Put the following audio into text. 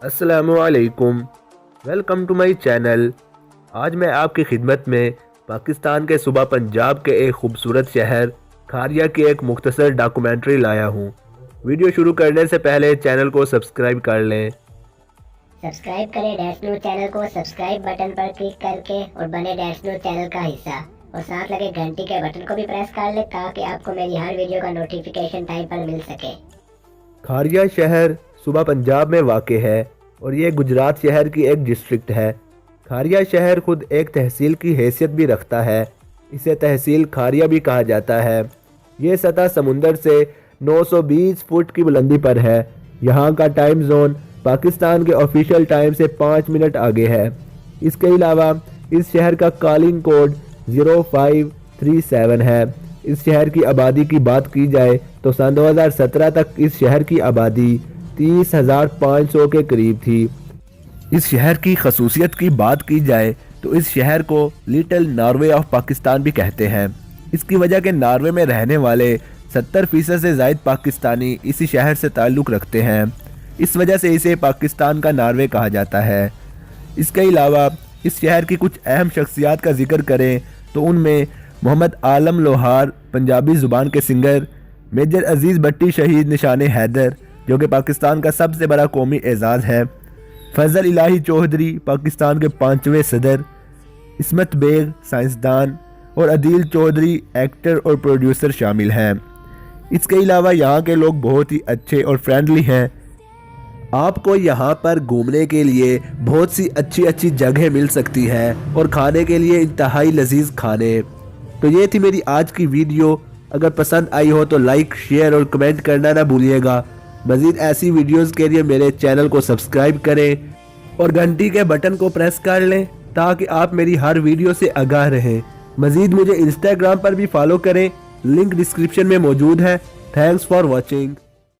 السلام علیکم، welcome to my channel. آج میں آپ کی خدمت میں پاکستان کے صوبہ پنجاب کے ایک خوبصورت شہر کھاریا کی ایک مختصر ڈاکومنٹری لایا ہوں۔ ویڈیو شروع کرنے سے پہلے چینل کو سبسکرائب کر لیں۔ سبسکرائب کریں ڈیش نیوز چینل کو سبسکرائب بٹن پر کلک کر کے اور بنے ڈیش نیوز چینل کا حصہ، اور ساتھ لگے گھنٹی کے بٹن کو بھی پریس کر لیں تاکہ آپ کو میری ہر ویڈیو کا نوٹیفیکیشن ٹائم پر مل سکے۔ کھاریا شہر صوبہ پنجاب میں واقع ہے اور یہ گجرات شہر کی ایک ڈسٹرکٹ ہے۔ کھاریا شہر خود ایک تحصیل کی حیثیت بھی رکھتا ہے، اسے تحصیل کھاریا بھی کہا جاتا ہے۔ یہ سطح سمندر سے 920 فٹ کی بلندی پر ہے۔ یہاں کا ٹائم زون پاکستان کے آفیشیل ٹائم سے 5 منٹ آگے ہے۔ اس کے علاوہ اس شہر کا کالنگ کوڈ 0537 ہے۔ اس شہر کی آبادی کی بات کی جائے تو سن 2017 تک اس شہر کی آبادی 30,500 کے قریب تھی۔ اس شہر کی خصوصیت کی بات کی جائے تو اس شہر کو لٹل ناروے آف پاکستان بھی کہتے ہیں۔ اس کی وجہ کہ ناروے میں رہنے والے 70% سے زائد پاکستانی اسی شہر سے تعلق رکھتے ہیں، اس وجہ سے اسے پاکستان کا ناروے کہا جاتا ہے۔ اس کے علاوہ اس شہر کی کچھ اہم شخصیات کا ذکر کریں تو ان میں محمد عالم لوہار پنجابی زبان کے سنگر، میجر عزیز بٹی شہید نشان حیدر جو کہ پاکستان کا سب سے بڑا قومی اعزاز ہے، فضل الہی چودھری پاکستان کے 5ویں صدر، عصمت بیگ سائنسدان اور عدیل چودھری ایکٹر اور پروڈیوسر شامل ہیں۔ اس کے علاوہ یہاں کے لوگ بہت ہی اچھے اور فرینڈلی ہیں۔ آپ کو یہاں پر گھومنے کے لیے بہت سی اچھی جگہیں مل سکتی ہیں اور کھانے کے لیے انتہائی لذیذ کھانے۔ تو یہ تھی میری آج کی ویڈیو۔ اگر پسند آئی ہو تو لائک، شیئر اور کمنٹ کرنا نہ بھولیے گا۔ مزید ایسی ویڈیوز کے لیے میرے چینل کو سبسکرائب کریں اور گھنٹی کے بٹن کو پریس کر لیں تاکہ آپ میری ہر ویڈیو سے آگاہ رہیں۔ مزید مجھے انسٹاگرام پر بھی فالو کریں، لنک ڈسکرپشن میں موجود ہے۔ Thanks for watching.